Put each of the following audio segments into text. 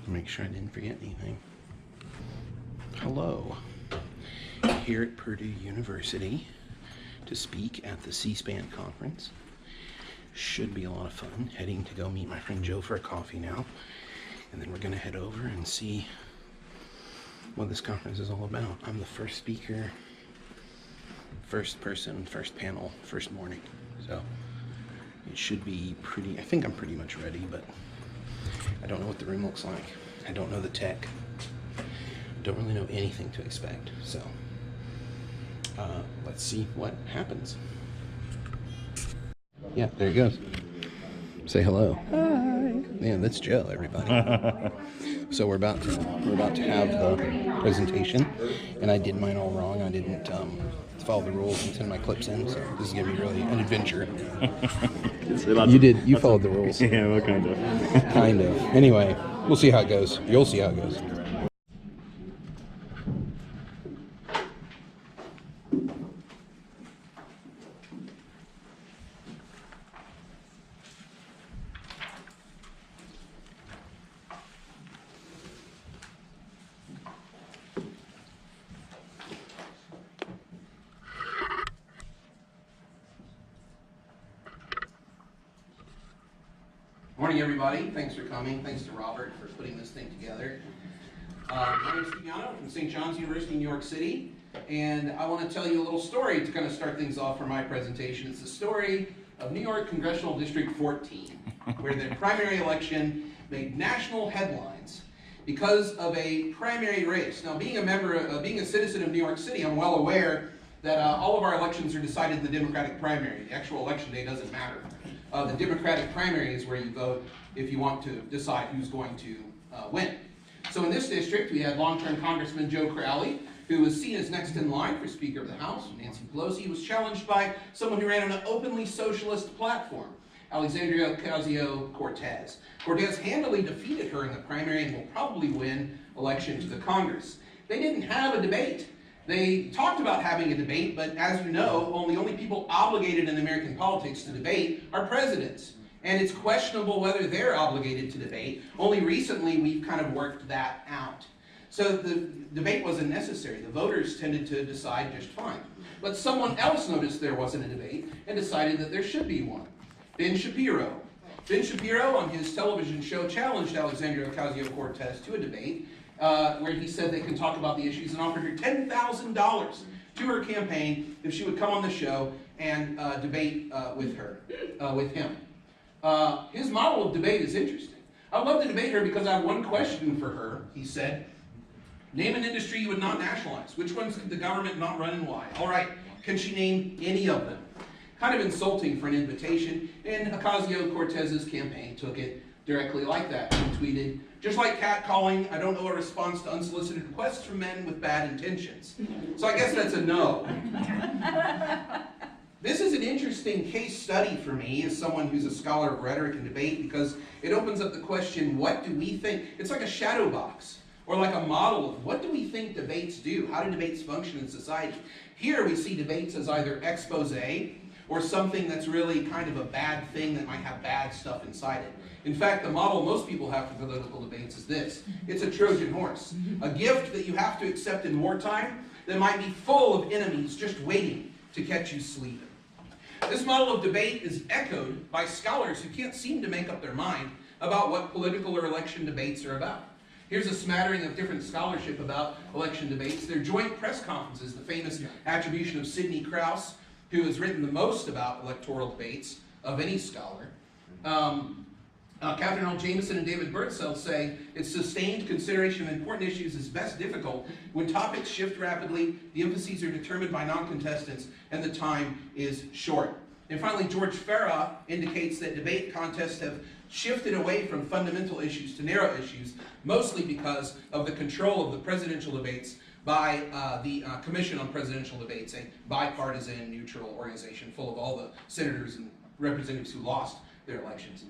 Make sure I didn't forget anything. Hello. Here at Purdue University to speak at the C-SPAN conference. Should be a lot of fun. Heading to go meet my friend Joe for a coffee now. And then we're going to head over and see what this conference is all about. I'm the first speaker, first person, first panel, first morning. So it should be pretty, I think I'm pretty much ready, but I don't know what the room looks like. I don't know the tech. Don't really know anything to expect. So let's see what happens. Yeah, there he goes. Say hello. Hi. Yeah, that's Joe, everybody. So we're about to have the presentation, and I did mine all wrong. I didn't follow the rules and send my clips in, so this is gonna be really an adventure. You followed the rules. Yeah, well, kind of. Kind of. Anyway, we'll see how it goes. You'll see how it goes. Morning, everybody. Thanks for coming. Thanks to Robert for putting this thing together. My name is Steve from St. John's University in New York City, and I want to tell you a little story to kind of start things off for my presentation. It's the story of New York Congressional District 14, where the primary election made national headlines because of a primary race. Now, being a citizen of New York City, I'm well aware that all of our elections are decided in the Democratic primary. The actual election day doesn't matter. The Democratic primary is where you vote if you want to decide who's going to win. So in this district, we had long-term Congressman Joe Crowley, who was seen as next in line for Speaker of the House. Nancy Pelosi was challenged by someone who ran on an openly socialist platform, Alexandria Ocasio-Cortez. Cortez handily defeated her in the primary and will probably win election to the Congress. They didn't have a debate. They talked about having a debate, but as you know, the only people obligated in American politics to debate are presidents. And it's questionable whether they're obligated to debate. Only recently we've kind of worked that out. So the debate wasn't necessary. The voters tended to decide just fine. But someone else noticed there wasn't a debate and decided that there should be one. Ben Shapiro. Ben Shapiro on his television show challenged Alexandria Ocasio-Cortez to a debate where he said they can talk about the issues and offered her $10,000 to her campaign if she would come on the show and debate with him. His model of debate is interesting. I'd love to debate her because I have one question for her. He said, name an industry you would not nationalize. Which ones could the government not run and why? All right, can she name any of them? Kind of insulting for an invitation, and Ocasio-Cortez's campaign took it directly like that. He tweeted, just like catcalling, I don't know a response to unsolicited requests from men with bad intentions. So I guess that's a no. This is an interesting case study for me as someone who's a scholar of rhetoric and debate because it opens up the question, what do we think? It's like a shadow box or like a model of what do we think debates do? How do debates function in society? Here we see debates as either expose or something that's really kind of a bad thing that might have bad stuff inside it. In fact, the model most people have for political debates is this. It's a Trojan horse, a gift that you have to accept in wartime that might be full of enemies just waiting to catch you sleeping. This model of debate is echoed by scholars who can't seem to make up their mind about what political or election debates are about. Here's a smattering of different scholarship about election debates. They're joint press conferences, the famous attribution of Sidney Krause, who has written the most about electoral debates of any scholar. Catherine L. Jameson and David Birdsell say its sustained consideration of important issues is best difficult when topics shift rapidly, the emphases are determined by non-contestants, and the time is short. And finally, George Farah indicates that debate contests have shifted away from fundamental issues to narrow issues, mostly because of the control of the presidential debates by the Commission on Presidential Debates, a bipartisan, neutral organization full of all the senators and representatives who lost their elections.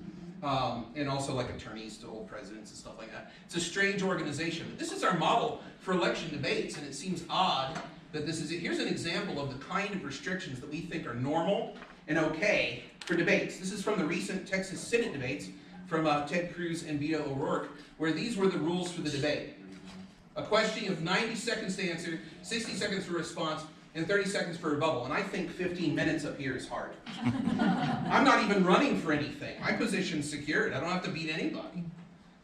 And also like attorneys to old presidents and stuff like that. It's a strange organization. But this is our model for election debates, and it seems odd that this is it. Here's an example of the kind of restrictions that we think are normal and okay for debates. This is from the recent Texas Senate debates from Ted Cruz and Beto O'Rourke, where these were the rules for the debate. A question of 90 seconds to answer, 60 seconds for response, and 30 seconds for rebuttal. And I think 15 minutes up here is hard. I'm not even running for anything. My position's secured. I don't have to beat anybody.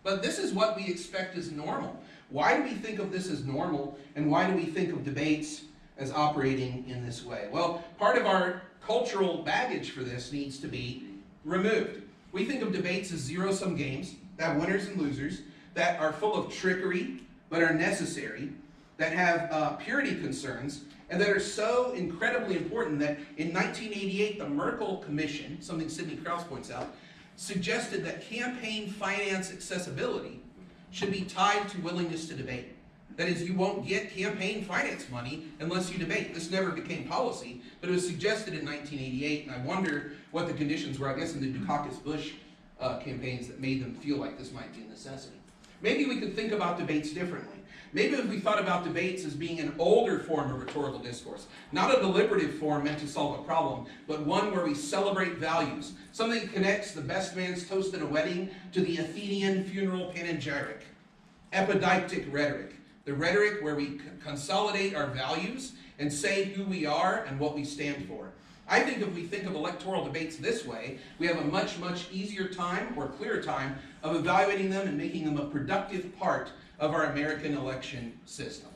But this is what we expect as normal. Why do we think of this as normal, and why do we think of debates as operating in this way? Well, part of our cultural baggage for this needs to be removed. We think of debates as zero-sum games that have winners and losers, that are full of trickery, but are necessary, that have purity concerns, and that are so incredibly important that in 1988, the Merkel Commission, something Sidney Krause points out, suggested that campaign finance accessibility should be tied to willingness to debate. That is, you won't get campaign finance money unless you debate. This never became policy, but it was suggested in 1988, and I wonder what the conditions were, I guess, in the Dukakis-Bush campaigns that made them feel like this might be a necessity. Maybe we could think about debates differently. Maybe if we thought about debates as being an older form of rhetorical discourse, not a deliberative form meant to solve a problem, but one where we celebrate values, something that connects the best man's toast at a wedding to the Athenian funeral panegyric, epideictic rhetoric, the rhetoric where we consolidate our values and say who we are and what we stand for. I think if we think of electoral debates this way, we have a much, much easier time or clearer time of evaluating them and making them a productive part of our American election system.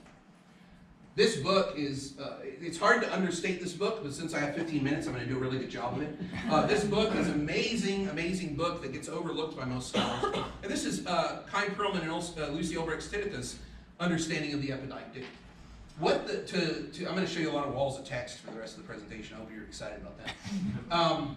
This book is, it's hard to understate this book, but since I have 15 minutes, I'm going to do a really good job of it. This book is an amazing, amazing book that gets overlooked by most scholars. And this is Kai Perlman and Lucy Ulbricht-Stinica's understanding of the epideictic. I'm going to show you a lot of walls of text for the rest of the presentation. I hope you're excited about that.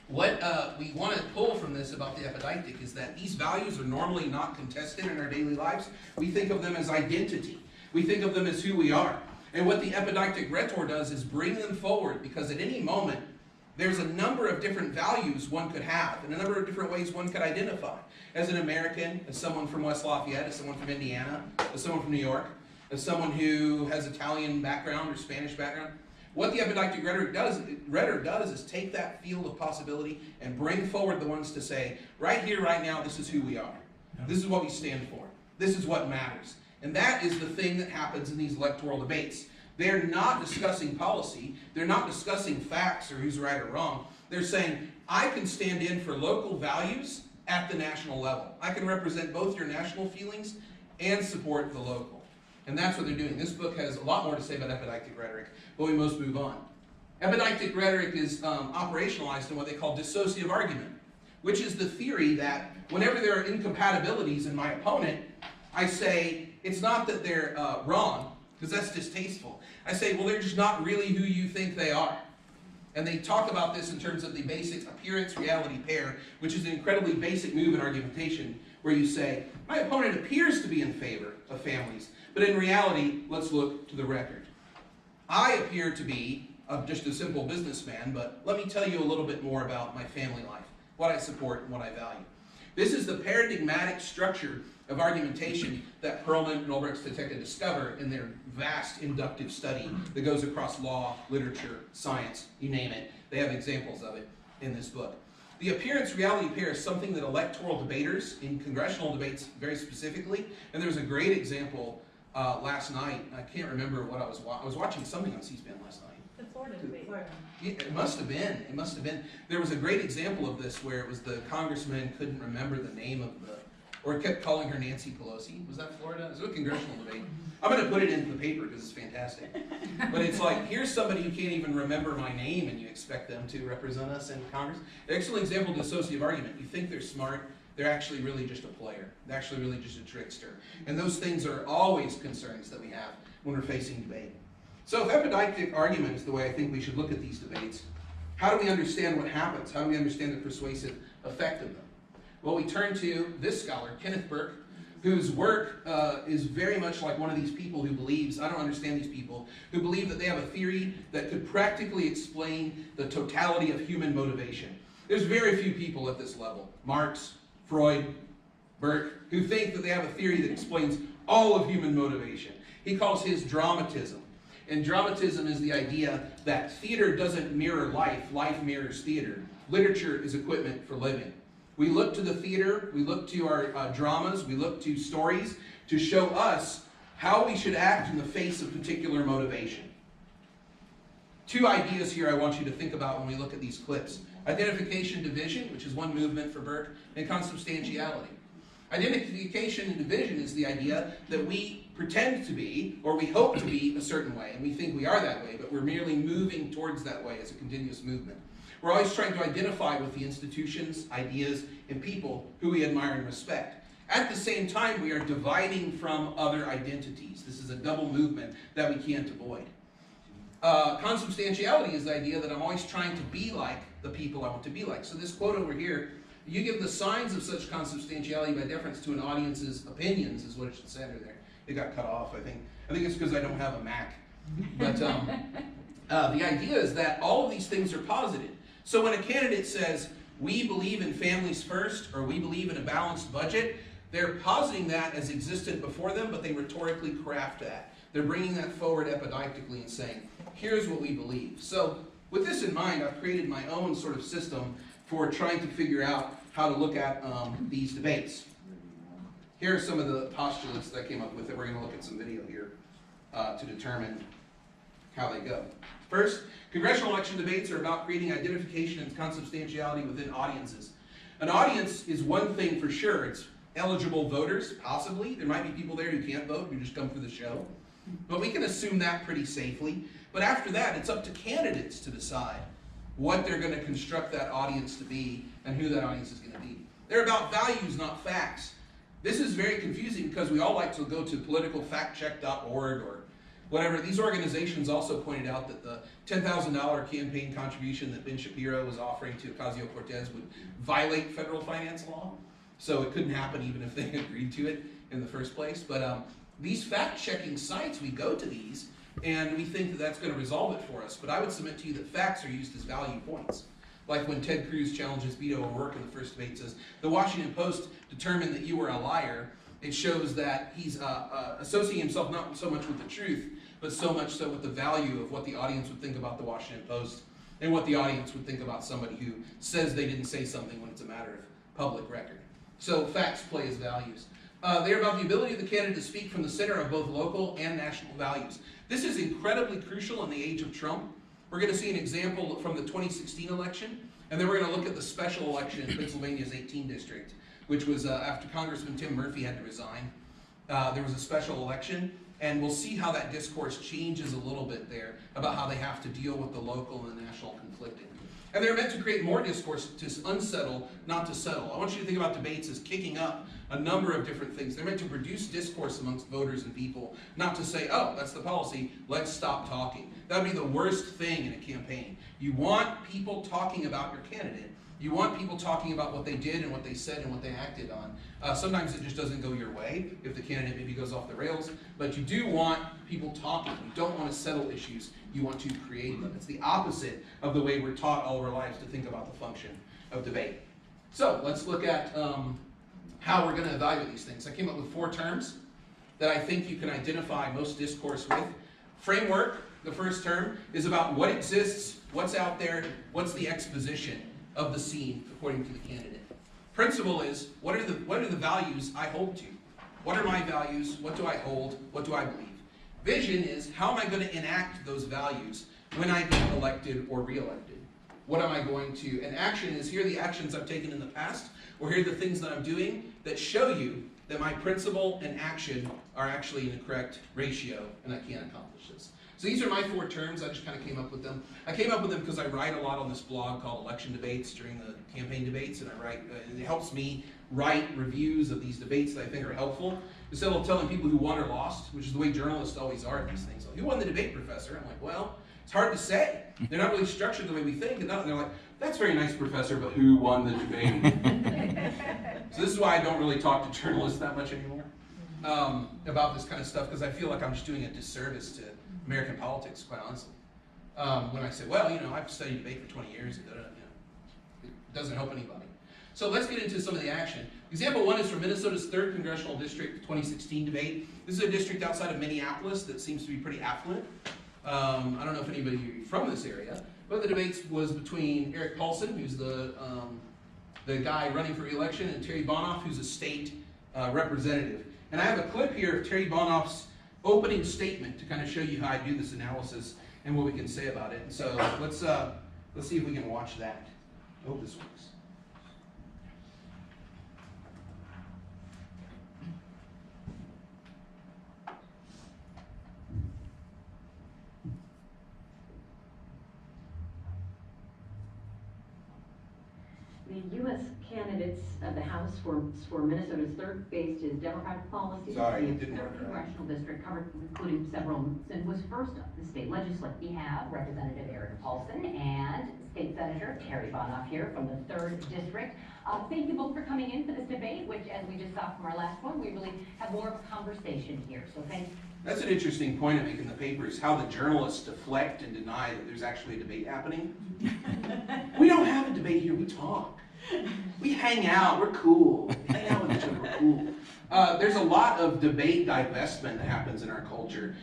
What we want to pull from this about the epideictic is that these values are normally not contested in our daily lives. We think of them as identity. We think of them as who we are. And what the epideictic rhetor does is bring them forward, because at any moment, there's a number of different values one could have, and a number of different ways one could identify. As an American, as someone from West Lafayette, as someone from Indiana, as someone from New York, as someone who has Italian background or Spanish background. What the epideictic rhetoric does is take that field of possibility and bring forward the ones to say, right here, right now, this is who we are. This is what we stand for. This is what matters. And that is the thing that happens in these electoral debates. They're not discussing policy. They're not discussing facts or who's right or wrong. They're saying, I can stand in for local values at the national level. I can represent both your national feelings and support the local. And that's what they're doing. This book has a lot more to say about epideictic rhetoric, but we must move on. Epideictic rhetoric is operationalized in what they call dissociative argument, which is the theory that whenever there are incompatibilities in my opponent, I say, it's not that they're wrong, because that's distasteful. I say, well, they're just not really who you think they are. And they talk about this in terms of the basic appearance-reality pair, which is an incredibly basic move in argumentation, where you say, my opponent appears to be in favor of families, but in reality, let's look to the record. I appear to be just a simple businessman, but let me tell you a little bit more about my family life, what I support and what I value. This is the paradigmatic structure of argumentation that Perlman and Ulbricht-Stinica discover in their vast inductive study that goes across law, literature, science, you name it. They have examples of it in this book. The appearance-reality pair is something that electoral debaters in congressional debates very specifically, and there's a great example last night. I can't remember what I was watching something on C-SPAN last night. The Florida debate. It must have been. It must have been. There was a great example of this where it was the congressman couldn't remember the name of the, or kept calling her Nancy Pelosi. Was that Florida? It was a congressional debate. I'm going to put it into the paper because it's fantastic. But it's like, here's somebody who can't even remember my name and you expect them to represent us in Congress. Excellent example of dissociative argument. You think they're smart, they're actually really just a player. They're actually really just a trickster. And those things are always concerns that we have when we're facing debate. So if epideictic argument is the way I think we should look at these debates, how do we understand what happens? How do we understand the persuasive effect of them? Well, we turn to this scholar, Kenneth Burke, whose work is very much like one of these people who believes, I don't understand these people, who believe that they have a theory that could practically explain the totality of human motivation. There's very few people at this level, Marx, Freud, Burke, who think that they have a theory that explains all of human motivation. He calls his dramatism. And dramatism is the idea that theater doesn't mirror life, life mirrors theater. Literature is equipment for living. We look to the theater, we look to our dramas, we look to stories to show us how we should act in the face of particular motivation. Two ideas here I want you to think about when we look at these clips. Identification division, which is one movement for Burke, and consubstantiality. Identification and division is the idea that we pretend to be, or we hope to be, a certain way, and we think we are that way, but we're merely moving towards that way as a continuous movement. We're always trying to identify with the institutions, ideas, and people who we admire and respect. At the same time, we are dividing from other identities. This is a double movement that we can't avoid. Consubstantiality is the idea that I'm always trying to be like the people I want to be like. So this quote over here, you give the signs of such consubstantiality by deference to an audience's opinions, is what it should say under there. It got cut off, I think. I think it's because I don't have a Mac. But the idea is that all of these things are posited. So when a candidate says, we believe in families first, or we believe in a balanced budget, they're positing that as existent before them, but they rhetorically craft that. They're bringing that forward epidictically and saying, here's what we believe. So with this in mind, I've created my own sort of system for trying to figure out how to look at these debates. Here are some of the postulates that I came up with that we're going to look at some video here to determine how they go. First, congressional election debates are about creating identification and consubstantiality within audiences. An audience is one thing for sure. It's eligible voters, possibly. There might be people there who can't vote, who just come for the show. But we can assume that pretty safely. But after that, it's up to candidates to decide what they're going to construct that audience to be and who that audience is going to be. They're about values, not facts. This is very confusing because we all like to go to politicalfactcheck.org or whatever. These organizations also pointed out that the $10,000 campaign contribution that Ben Shapiro was offering to Ocasio-Cortez would violate federal finance law. So it couldn't happen even if they agreed to it in the first place. But these fact-checking sites, we go to these, and we think that that's going to resolve it for us. But I would submit to you that facts are used as value points. Like when Ted Cruz challenges Beto O'Rourke in the first debate, says, the Washington Post determined that you were a liar. It shows that he's associating himself not so much with the truth, but so much so with the value of what the audience would think about the Washington Post and what the audience would think about somebody who says they didn't say something when it's a matter of public record. So facts play as values. They're about the ability of the candidate to speak from the center of both local and national values. This is incredibly crucial in the age of Trump. We're going to see an example from the 2016 election, and then we're going to look at the special election in Pennsylvania's 18th district, which was after Congressman Tim Murphy had to resign. There was a special election, and we'll see how that discourse changes a little bit there about how they have to deal with the local and the national conflicting. And they're meant to create more discourse to unsettle, not to settle. I want you to think about debates as kicking up a number of different things. They're meant to produce discourse amongst voters and people, not to say, oh, that's the policy, let's stop talking. That would be the worst thing in a campaign. You want people talking about your candidate. You want people talking about what they did and what they said and what they acted on. Sometimes it just doesn't go your way if the candidate maybe goes off the rails, but you do want people talking. You don't want to settle issues. You want to create them. It's the opposite of the way we're taught all of our lives to think about the function of debate. So let's look at how we're going to evaluate these things. I came up with 4 terms that I think you can identify most discourse with. Framework, the first term, is about what exists, what's out there, what's the exposition of the scene according to the candidate. Principle is, what are the values I hold to? What are my values? What do I hold? What do I believe? Vision is, how am I going to enact those values when I get elected or re-elected? What am I going to? And action is, here are the actions I've taken in the past, or here are the things that I'm doing that show you that my principle and action are actually in a correct ratio, and I can accomplish this. So these are my 4 terms. I just kind of came up with them. I came up with them because I write a lot on this blog called Election Debates during the campaign debates, and and it helps me write reviews of these debates that I think are helpful. Instead of telling people who won or lost, which is the way journalists always are at these things. Like, who won the debate, Professor? I'm like, well, it's hard to say. They're not really structured the way we think, and they're like, that's very nice, Professor, but who won the debate? So this is why I don't really talk to journalists that much anymore about this kind of stuff, because I feel like I'm just doing a disservice to American politics, quite honestly. When I say, well, I've studied debate for 20 years, and it doesn't help anybody. So let's get into some of the action. Example 1 is from Minnesota's 3rd Congressional District 2016 debate. This is a district outside of Minneapolis that seems to be pretty affluent. I don't know if anybody here is from this area, but the debate was between Eric Paulson, who's the the guy running for re-election, and Terry Bonoff, who's a state representative. And I have a clip here of Terry Bonoff's opening statement to kind of show you how I do this analysis and what we can say about it. And so let's see if we can watch that. I hope this works. The U.S. candidates of the House for Minnesota's third based is Democratic policy. Sorry, the it didn't work right. Congressional district covered, including several, and was first the state legislature. We have Representative Eric Paulson and State Senator Terry Bonoff here from the 3rd District. Thank you both for coming in for this debate, which, as we just saw from our last one, we really have more of a conversation here. So thanks. That's an interesting point I make in the paper, is how the journalists deflect and deny that there's actually a debate happening. We don't have a debate here, we talk. We hang out, we're cool. We hang out with each other, we're cool. There's a lot of debate divestment that happens in our culture.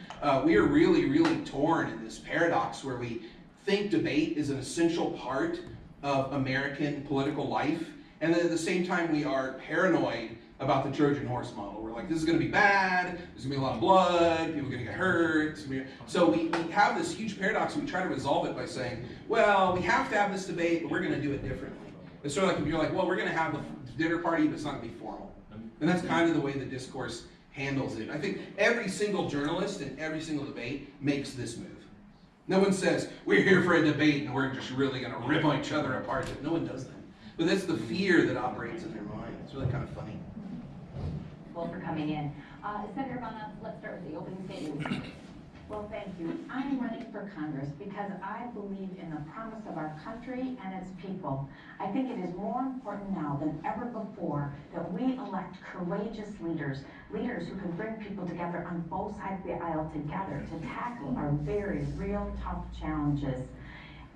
We are really, really torn in this paradox where we think debate is an essential part of American political life, and then at the same time we are paranoid about the Trojan horse model. We're like, this is going to be bad, there's going to be a lot of blood, people are going to get hurt. So we have this huge paradox, and we try to resolve it by saying, well, we have to have this debate, but we're going to do it differently. It's sort of like if you're like, well, we're going to have a dinner party, but it's not going to be formal. And that's kind of the way the discourse handles it. I think every single journalist in every single debate makes this move. No one says, we're here for a debate and we're just really going to rip each other apart. No one does that. But that's the fear that operates in their mind. It's really kind of funny. Well, for coming in. Senator Bonoff, let's start with the opening statement. Well, thank you. I'm running for Congress because I believe in the promise of our country and its people. I think it is more important now than ever before that we elect courageous leaders, leaders who can bring people together on both sides of the aisle together to tackle our very real tough challenges.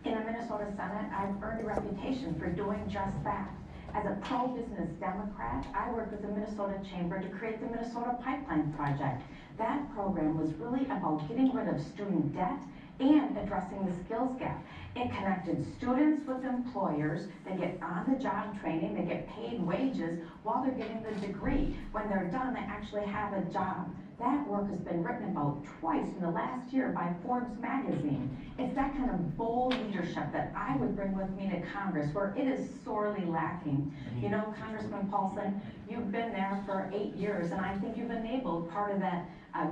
In the Minnesota Senate, I've earned a reputation for doing just that. As a pro-business Democrat, I worked with the Minnesota Chamber to create the Minnesota Pipeline Project. That program was really about getting rid of student debt and addressing the skills gap. It connected students with employers. They get on-the-job training, they get paid wages while they're getting the degree. When they're done, they actually have a job. That work has been written about twice in the last year by Forbes magazine. It's that kind of bold leadership that I would bring with me to Congress, where it is sorely lacking. You know, Congressman Paulson, you've been there for 8 years, and I think you've enabled part of that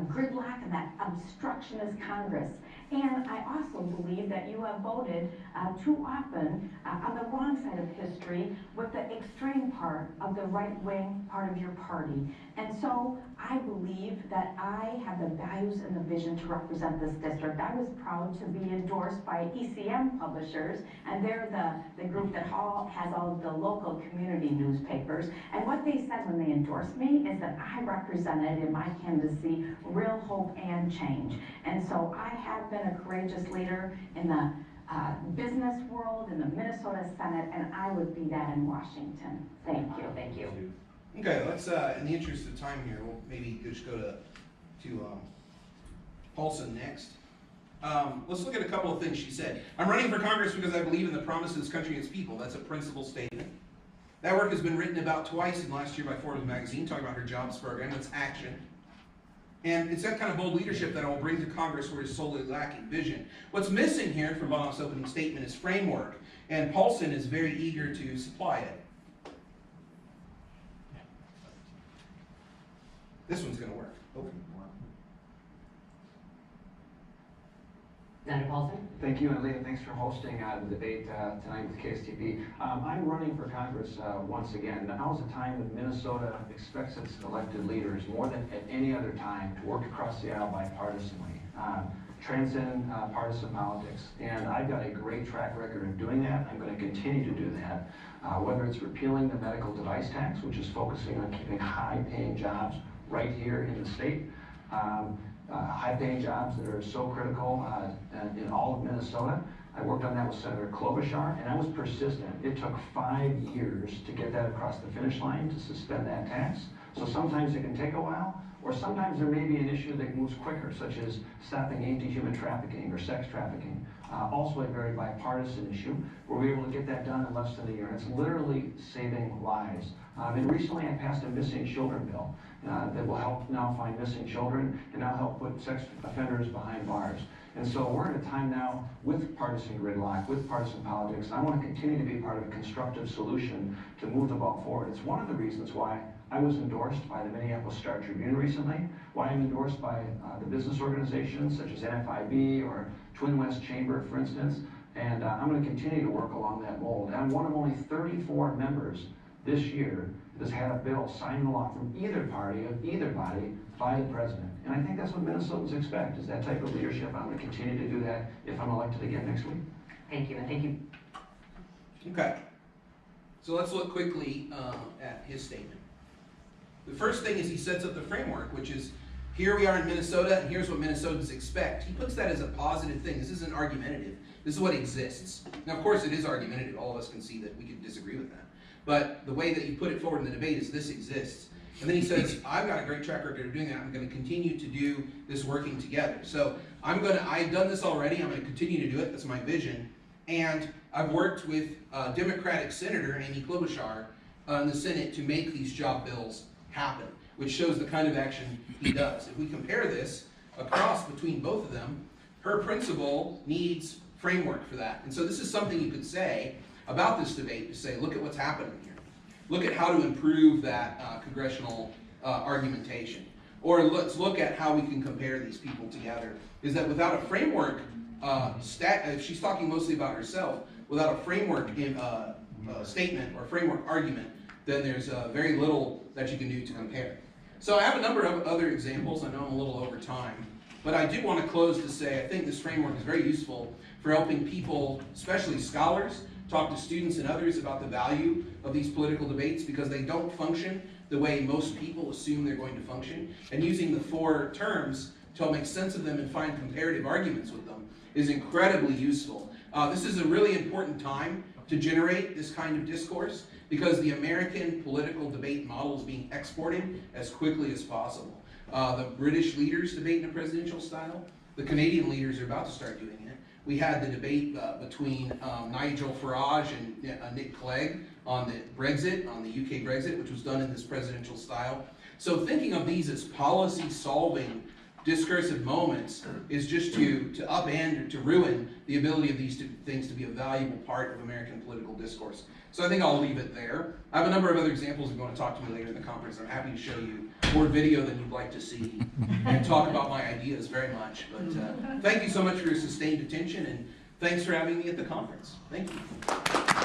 gridlock and that obstructionist Congress. And I also believe that you have voted too often on the wrong side of history with the extreme part of the right-wing part of your party. And so I believe that I have the values and the vision to represent this district. I was proud to be endorsed by ECM Publishers, and they're the group that has all of the local community newspapers. And what they said when they endorsed me is that I represented in my candidacy real hope and change. And so I have been a courageous leader in the business world, in the Minnesota Senate, and I would be that in Washington. Thank you. Thank you. Okay, let's, in the interest of time here, we'll maybe just go to Paulson next. Let's look at a couple of things she said. I'm running for Congress because I believe in the promise of this country and its people. That's a principal statement. That work has been written about twice in last year by Forbes magazine, talking about her jobs program. That's action. And it's that kind of bold leadership that I will bring to Congress where it's solely lacking vision. What's missing here from Bonoff's opening statement is framework, and Paulson is very eager to supply it. This one's going to work. Senator Paulson? Thank you, and Leah, thanks for hosting the debate tonight with KSTP. I'm running for Congress once again. Now is a time that Minnesota expects its elected leaders, more than at any other time, to work across the aisle bipartisanly, transcend partisan politics. And I've got a great track record of doing that. I'm going to continue to do that, whether it's repealing the medical device tax, which is focusing on keeping high-paying jobs right here in the state, high-paying jobs that are so critical in all of Minnesota. I worked on that with Senator Klobuchar, and I was persistent. It took 5 years to get that across the finish line, to suspend that tax. So sometimes it can take a while. Or sometimes there may be an issue that moves quicker, such as stopping anti-human trafficking or sex trafficking. Also a very bipartisan issue, where we were able to get that done in less than a year. It's literally saving lives. And recently I passed a missing children bill that will help now find missing children and now help put sex offenders behind bars. And so we're in a time now with partisan gridlock, with partisan politics. I want to continue to be part of a constructive solution to move the ball forward. It's one of the reasons why I was endorsed by the Minneapolis Star-Tribune recently, why I'm endorsed by the business organizations such as NFIB or Twin West Chamber, for instance, and I'm going to continue to work along that mold. I'm one of only 34 members this year that has had a bill signed into law from either party of either body by the president. And I think that's what Minnesotans expect, is that type of leadership. I'm going to continue to do that if I'm elected again next week. Thank you, and thank you. Okay, so let's look quickly at his statement. The first thing is he sets up the framework, which is, here we are in Minnesota, and here's what Minnesotans expect. He puts that as a positive thing. This isn't argumentative. This is what exists. Now, of course, it is argumentative. All of us can see that we could disagree with that. But the way that you put it forward in the debate is this exists. And then he says, I've got a great track record of doing that. I'm going to continue to do this working together. So I've done this already. I'm going to continue to do it. That's my vision. And I've worked with Democratic Senator Amy Klobuchar in the Senate to make these job bills happen, which shows the kind of action he does. If we compare this across between both of them, her principle needs framework for that. And so this is something you could say about this debate, to say, look at what's happening here. Look at how to improve that congressional argumentation. Or let's look at how we can compare these people together. Is that without a framework, she's talking mostly about herself, without a framework statement or framework argument, then there's very little that you can do to compare. So I have a number of other examples. I know I'm a little over time, but I do want to close to say I think this framework is very useful for helping people, especially scholars, talk to students and others about the value of these political debates, because they don't function the way most people assume they're going to function. And using the four terms to help make sense of them and find comparative arguments with them is incredibly useful. This is a really important time to generate this kind of discourse, because the American political debate model is being exported as quickly as possible. The British leaders debate in a presidential style. The Canadian leaders are about to start doing it. We had the debate between Nigel Farage and Nick Clegg on the Brexit, on the UK Brexit, which was done in this presidential style. So thinking of these as policy-solving discursive moments is just to upend or to ruin the ability of these two things to be a valuable part of American political discourse. So I think I'll leave it there. I have a number of other examples. If you want to talk to me later in the conference, I'm happy to show you more video than you'd like to see and talk about my ideas very much. But thank you so much for your sustained attention, and thanks for having me at the conference. Thank you.